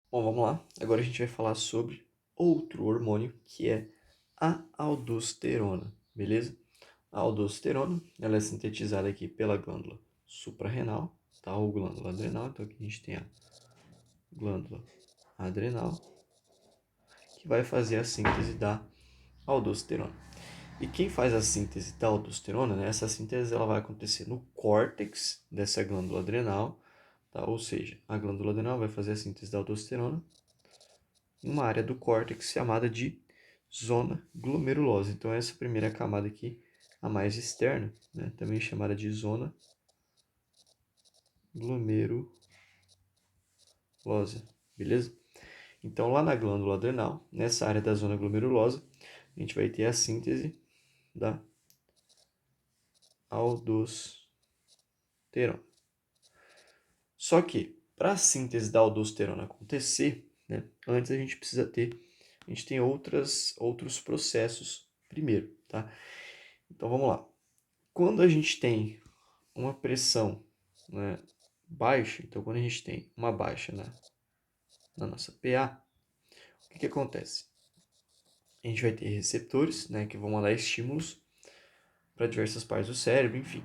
Bom, vamos lá. Agora a gente vai falar sobre outro hormônio que é a aldosterona, beleza? A aldosterona, ela é sintetizada aqui pela glândula suprarrenal, tá? Ou glândula adrenal. Então aqui a gente tem a glândula adrenal, que vai fazer a síntese da aldosterona. E quem faz a síntese da aldosterona, né? Essa síntese ela vai acontecer no córtex dessa glândula adrenal, tá? Ou seja, a glândula adrenal vai fazer a síntese da aldosterona em uma área do córtex chamada de zona glomerulosa. Então, essa primeira camada aqui, a mais externa, né? Também chamada de zona glomerulosa, beleza? Então, lá na glândula adrenal, nessa área da zona glomerulosa, a gente vai ter a síntese da aldosterona. Só que, para a síntese da aldosterona acontecer, né, antes a gente tem outros processos primeiro, tá? Então vamos lá. Quando a gente tem uma pressão, né, baixa, então quando a gente tem uma baixa na nossa PA, o que acontece? A gente vai ter receptores, né, que vão mandar estímulos para diversas partes do cérebro, enfim.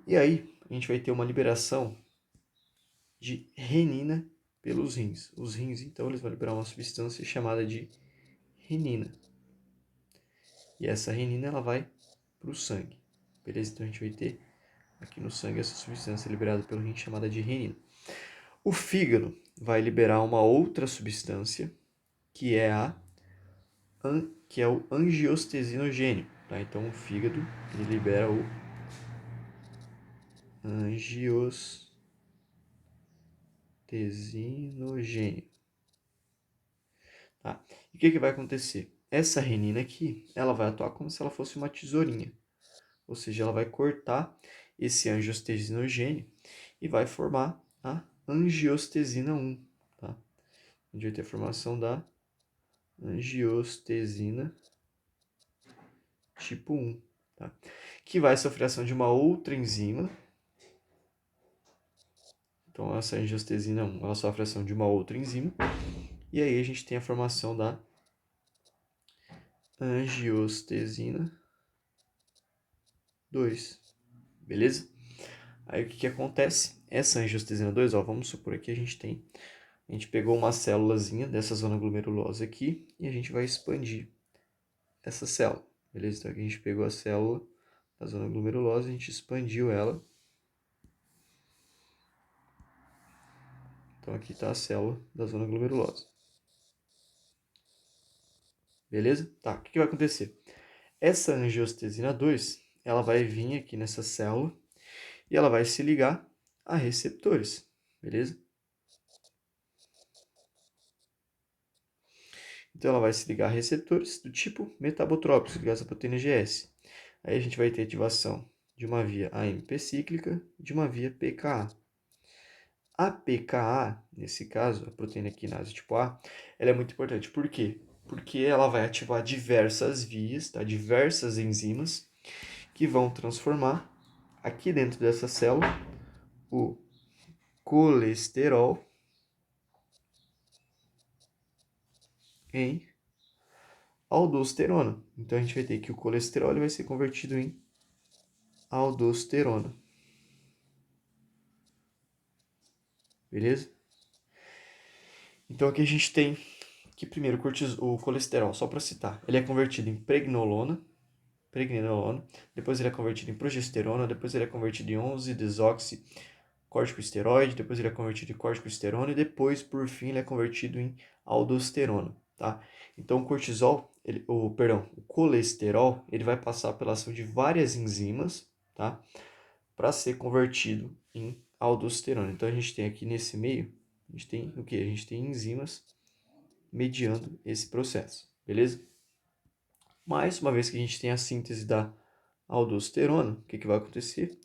E aí a gente vai ter uma liberação de renina pelos rins. Os rins, então, eles vão liberar uma substância chamada de renina. E essa renina ela vai para o sangue. Beleza? Então a gente vai ter aqui no sangue essa substância liberada pelo rim chamada de renina. O fígado vai liberar uma outra substância que é o angiostensinogênio, tá? Então o fígado ele libera o angiostensinogênio, tá? E o que vai acontecer? Essa renina aqui, ela vai atuar como se ela fosse uma tesourinha, ou seja, ela vai cortar esse angiostensinogênio e vai formar a angiostensina 1, tá? A gente vai ter a formação da angiostensina tipo 1, tá? Que vai sofrer ação de uma outra enzima. Então, essa angiostensina 1, ela sofre ação de uma outra enzima. E aí a gente tem a formação da angiostensina 2, beleza? Aí o que acontece? Essa angiostensina 2, ó, vamos supor que a gente pegou uma célulazinha dessa zona glomerulosa aqui e a gente vai expandir essa célula, beleza? Então aqui a gente pegou a célula da zona glomerulosa, a gente expandiu ela. Então aqui está a célula da zona glomerulosa. Beleza? Tá, o que vai acontecer? Essa angiostensina 2, ela vai vir aqui nessa célula e ela vai se ligar a receptores, beleza? Então ela vai se ligar a receptores do tipo metabotrópicos, ligados à proteína GS. Aí a gente vai ter ativação de uma via AMP cíclica e de uma via PKA. A PKA, nesse caso, a proteína quinase tipo A, ela é muito importante. Por quê? Porque ela vai ativar diversas vias, tá? Diversas enzimas que vão transformar aqui dentro dessa célula o colesterol em aldosterona. Então a gente vai ter que o colesterol ele vai ser convertido em aldosterona. Beleza? Então aqui a gente tem que primeiro o colesterol, só para citar, ele é convertido em pregnenolona, depois ele é convertido em progesterona, depois ele é convertido em 11-desoxicórticosteroide, depois ele é convertido em corticosterona e depois, por fim, ele é convertido em aldosterona, tá? Então o cortisol, o colesterol, ele vai passar pela ação de várias enzimas, tá? Para ser convertido em aldosterona. Então a gente tem aqui nesse meio, a gente tem o que? A gente tem enzimas mediando esse processo, beleza? Mas, uma vez que a gente tem a síntese da aldosterona, o que vai acontecer?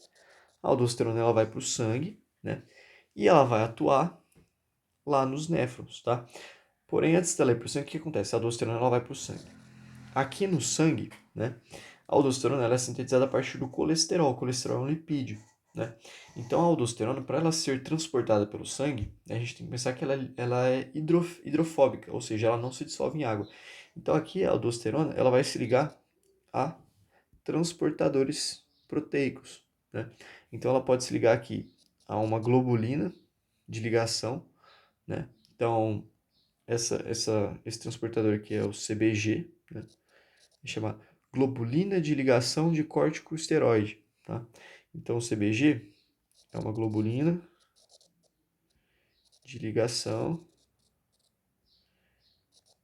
A aldosterona ela vai para o sangue, né? E ela vai atuar lá nos néfrons, tá? Porém, antes dela ir para o sangue, o que acontece? A aldosterona ela vai para o sangue. Aqui no sangue, né? A aldosterona ela é sintetizada a partir do colesterol. O colesterol é um lipídio, né? Então a aldosterona, para ela ser transportada pelo sangue, né, a gente tem que pensar que ela é hidrofóbica, ou seja, ela não se dissolve em água. Então aqui a aldosterona, ela vai se ligar a transportadores proteicos, né? Então ela pode se ligar aqui a uma globulina de ligação, né? Então esse transportador aqui é o CBG, né? Chama globulina de ligação de corticosteroide, tá? Então o CBG é uma globulina de ligação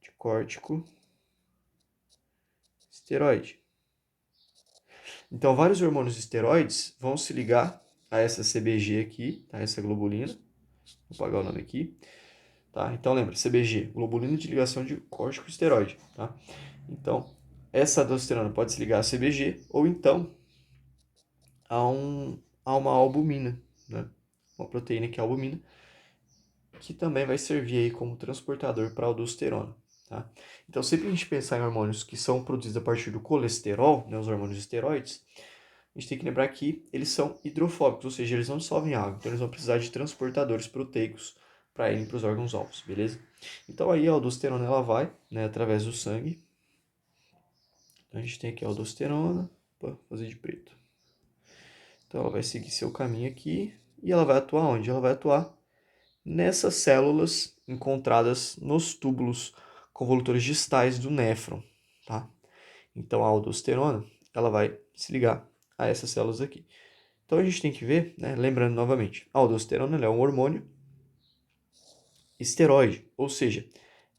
de corticosteroide. Então vários hormônios esteroides vão se ligar a essa CBG aqui, tá? Essa globulina. Vou apagar o nome aqui. Tá? Então lembra, CBG, globulina de ligação de corticosteroide, tá? Então, essa aldosterona pode se ligar a CBG ou então a uma albumina, né? Uma proteína que é a albumina, que também vai servir aí como transportador para a aldosterona, tá? Então, sempre a gente pensar em hormônios que são produzidos a partir do colesterol, né, os hormônios esteroides, a gente tem que lembrar que eles são hidrofóbicos, ou seja, eles não dissolvem água, então eles vão precisar de transportadores proteicos para irem para os órgãos-alvos, beleza? Então aí a aldosterona ela vai, né, através do sangue. Então a gente tem aqui a aldosterona, opa, fazer de preto. Então ela vai seguir seu caminho aqui e ela vai atuar onde? Ela vai atuar nessas células encontradas nos túbulos convolutores distais do néfron, tá? Então a aldosterona ela vai se ligar a essas células aqui. Então a gente tem que ver, né, lembrando novamente, a aldosterona ela é um hormônio esteroide, ou seja,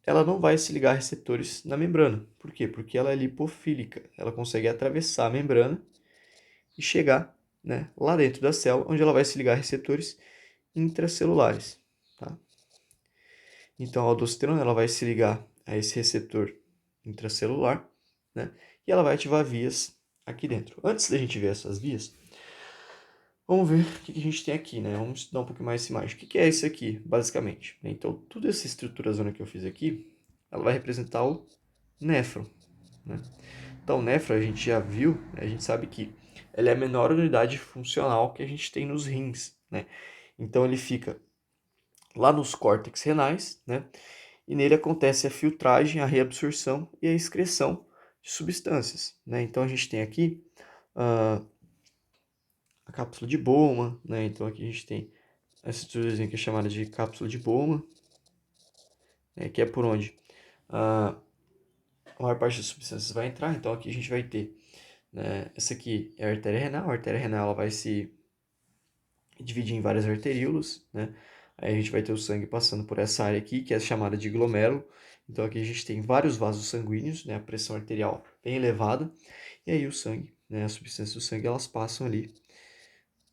ela não vai se ligar a receptores na membrana. Por quê? Porque ela é lipofílica, ela consegue atravessar a membrana e chegar, né, lá dentro da célula, onde ela vai se ligar a receptores intracelulares. Tá? Então a aldosterona ela vai se ligar a esse receptor intracelular, né, e ela vai ativar vias aqui dentro. Antes da gente ver essas vias, vamos ver o que a gente tem aqui, né? Vamos estudar um pouco mais essa imagem. O que é isso aqui, basicamente? Então, toda essa estrutura zona que eu fiz aqui, ela vai representar o néfron, né? Então, o néfron a gente já viu, né? A gente sabe que ele é a menor unidade funcional que a gente tem nos rins, né? Então, ele fica lá nos córtex renais, né? E nele acontece a filtragem, a reabsorção e a excreção de substâncias, né? Então, a gente tem aqui a cápsula de Bowman, né? Então, aqui a gente tem essa estruturazinha que é chamada de cápsula de Bowman, né? Que é por onde a maior parte das substâncias vai entrar. Então, aqui a gente vai ter, né? Essa aqui é a artéria renal ela vai se dividir em várias arteríolas, né? Aí a gente vai ter o sangue passando por essa área aqui, que é chamada de glomérulo. Então aqui a gente tem vários vasos sanguíneos, né? A pressão arterial bem elevada. E aí o sangue, né? As substâncias do sangue, elas passam ali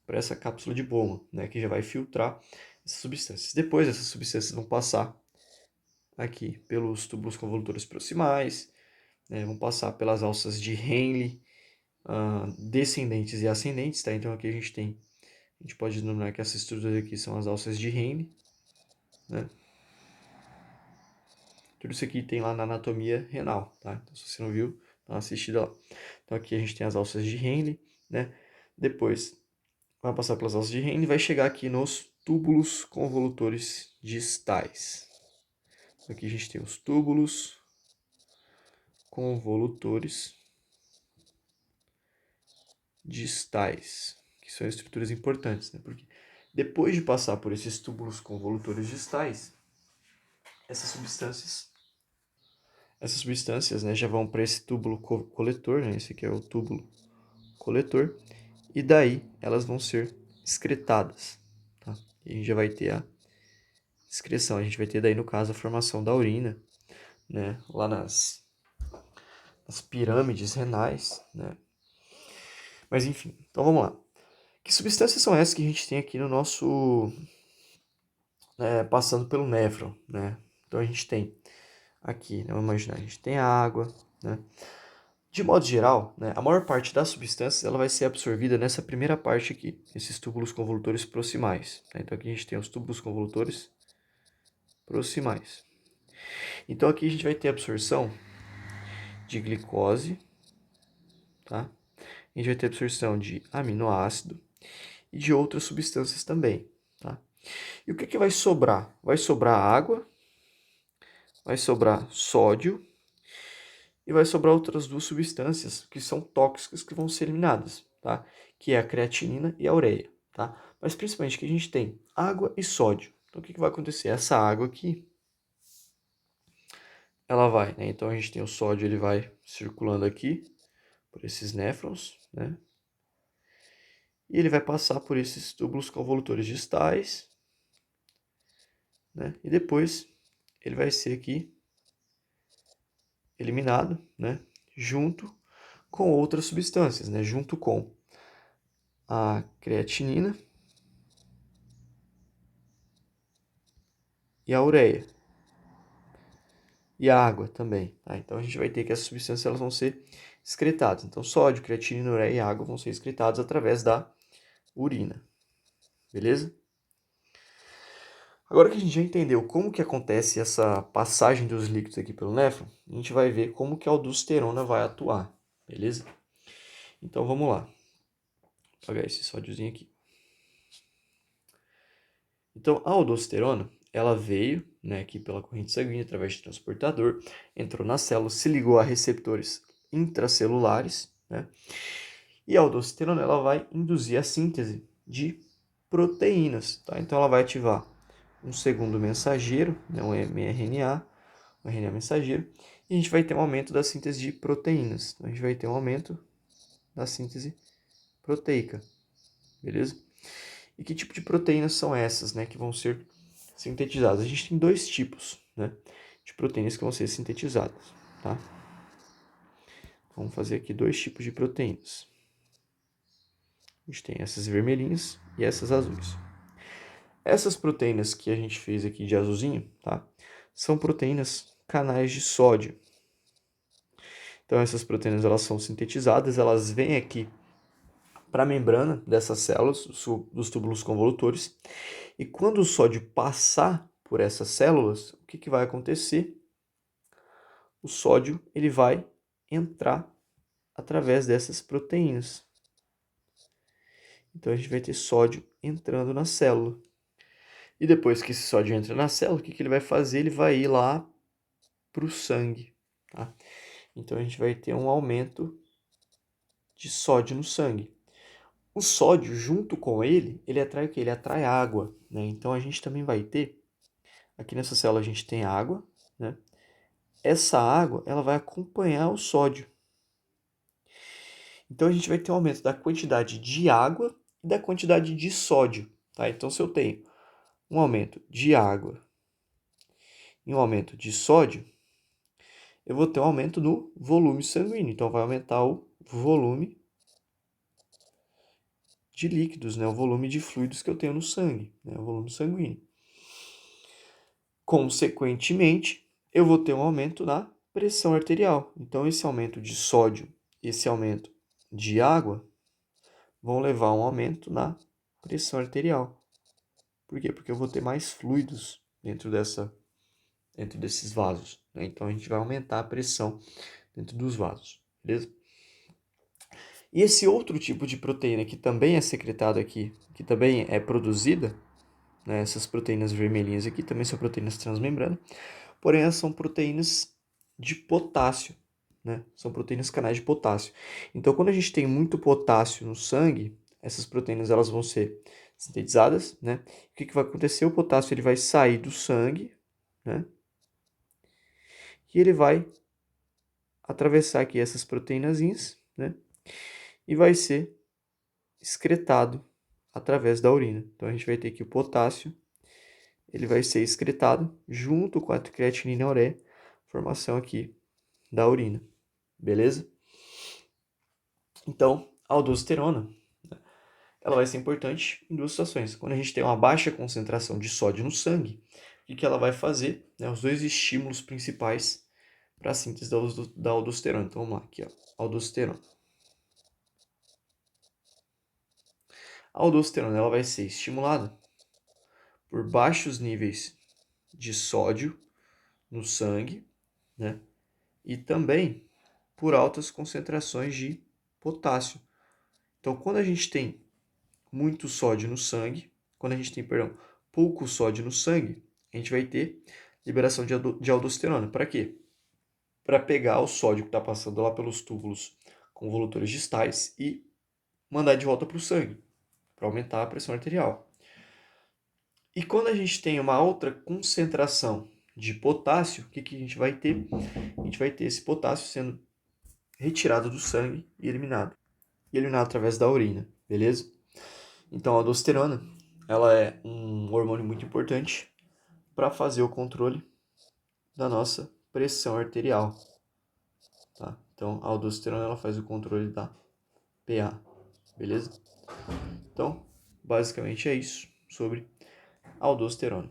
para essa cápsula de Bowman, né? Que já vai filtrar essas substâncias. Depois essas substâncias vão passar aqui pelos túbulos convolutores proximais, né? Vão passar pelas alças de Henle, descendentes e ascendentes, tá? Então aqui a gente pode denominar que essas estruturas aqui são as alças de Henle, né? Tudo isso aqui tem lá na anatomia renal, tá? Então, se você não viu, dá uma assistida lá. Então, aqui a gente tem as alças de Henle, né? Depois, vai passar pelas alças de Henle e vai chegar aqui nos túbulos convolutores distais. Então, aqui a gente tem os túbulos convolutores distais, que são estruturas importantes, né? Porque depois de passar por esses túbulos convolutores distais, essas substâncias, né, já vão para esse túbulo coletor, né? Esse aqui é o túbulo coletor, e daí elas vão ser excretadas, tá? E a gente já vai ter a excreção, a gente vai ter daí no caso a formação da urina, né? Lá nas pirâmides renais, né? Mas enfim, então vamos lá. Que substâncias são essas que a gente tem aqui no nosso, passando pelo néfron, né? Então a gente tem aqui, né, vamos imaginar, a gente tem a água, né? De modo geral, né, a maior parte das substâncias ela vai ser absorvida nessa primeira parte aqui, esses túbulos convolutores proximais, tá? Então aqui a gente tem os túbulos convolutores proximais. Então aqui a gente vai ter absorção de glicose, tá? A gente vai ter absorção de aminoácido e de outras substâncias também, tá? E o que vai sobrar? Vai sobrar água, vai sobrar sódio e vai sobrar outras duas substâncias que são tóxicas que vão ser eliminadas, tá? Que é a creatinina e a ureia, tá? Mas principalmente que a gente tem água e sódio. Então o que vai acontecer? Essa água aqui, ela vai, né? Então a gente tem o sódio, ele vai circulando aqui por esses néfrons, né? E ele vai passar por esses túbulos convolutores distais, né? E depois ele vai ser aqui eliminado, né? Junto com outras substâncias, né? Junto com a creatinina e a ureia. E a água também, tá? Então a gente vai ter que essas substâncias elas vão ser excretadas. Então sódio, creatinina, ureia e água vão ser excretados através da urina. Beleza? Agora que a gente já entendeu como que acontece essa passagem dos líquidos aqui pelo néfron, a gente vai ver como que a aldosterona vai atuar, beleza? Então vamos lá. Vou apagar esse sódiozinho aqui. Então a aldosterona, ela veio, né, aqui pela corrente sanguínea através de transportador, entrou na célula, se ligou a receptores intracelulares, né? E a aldosterona ela vai induzir a síntese de proteínas, tá? Então ela vai ativar um segundo mensageiro, né, um mRNA, um RNA mensageiro, e a gente vai ter um aumento da síntese de proteínas. Então a gente vai ter um aumento da síntese proteica, beleza? E que tipo de proteínas são essas, né, que vão ser sintetizadas? A gente tem dois tipos, né, de proteínas que vão ser sintetizadas, tá? Vamos fazer aqui dois tipos de proteínas. A gente tem essas vermelhinhas e essas azuis. Essas proteínas que a gente fez aqui de azulzinho, tá? São proteínas canais de sódio. Então essas proteínas elas são sintetizadas, elas vêm aqui para a membrana dessas células, dos túbulos convolutores, e quando o sódio passar por essas células, o que vai acontecer? O sódio ele vai entrar através dessas proteínas. Então a gente vai ter sódio entrando na célula. E depois que esse sódio entra na célula, o que ele vai fazer? Ele vai ir lá para o sangue, tá? Então a gente vai ter um aumento de sódio no sangue. O sódio, junto com ele, ele atrai o quê? Ele atrai água, né? Então a gente também vai ter, aqui nessa célula a gente tem água, né? Essa água, ela vai acompanhar o sódio. Então a gente vai ter um aumento da quantidade de água e da quantidade de sódio, tá? Então se eu tenho um aumento de água e um aumento de sódio, eu vou ter um aumento no volume sanguíneo. Então vai aumentar o volume de líquidos, né? O volume de fluidos que eu tenho no sangue, né? O volume sanguíneo. Consequentemente, eu vou ter um aumento na pressão arterial. Então, esse aumento de sódio e esse aumento de água vão levar a um aumento na pressão arterial. Por quê? Porque eu vou ter mais fluidos dentro desses vasos, né? Então, a gente vai aumentar a pressão dentro dos vasos, beleza? E esse outro tipo de proteína que também é secretado aqui, que também é produzida, né, essas proteínas vermelhinhas aqui também são proteínas transmembrana, porém elas são proteínas de potássio, né? São proteínas canais de potássio. Então, quando a gente tem muito potássio no sangue, essas proteínas elas vão ser sintetizadas, né? O que vai acontecer? O potássio ele vai sair do sangue, né? E ele vai atravessar aqui essas proteínazinhas, né? E vai ser excretado através da urina. Então, a gente vai ter aqui o potássio, ele vai ser excretado junto com a creatinina e a ureia, formação aqui da urina, beleza? Então, a aldosterona, ela vai ser importante em duas situações. Quando a gente tem uma baixa concentração de sódio no sangue, o que ela vai fazer? Né, os dois estímulos principais para a síntese da aldosterona. Então, vamos lá, aqui, ó, aldosterona. A aldosterona ela vai ser estimulada por baixos níveis de sódio no sangue, né? E também por altas concentrações de potássio. Então, quando a gente tem muito sódio no sangue, quando a gente tem, perdão, pouco sódio no sangue, a gente vai ter liberação de aldosterona. Para quê? Para pegar o sódio que está passando lá pelos túbulos convolutores distais e mandar de volta para o sangue, para aumentar a pressão arterial. E quando a gente tem uma alta concentração de potássio, o que a gente vai ter? A gente vai ter esse potássio sendo retirado do sangue e eliminado. E eliminado através da urina, beleza? Então a aldosterona, ela é um hormônio muito importante para fazer o controle da nossa pressão arterial, tá? Então a aldosterona ela faz o controle da PA, beleza? Então, basicamente é isso sobre aldosterona.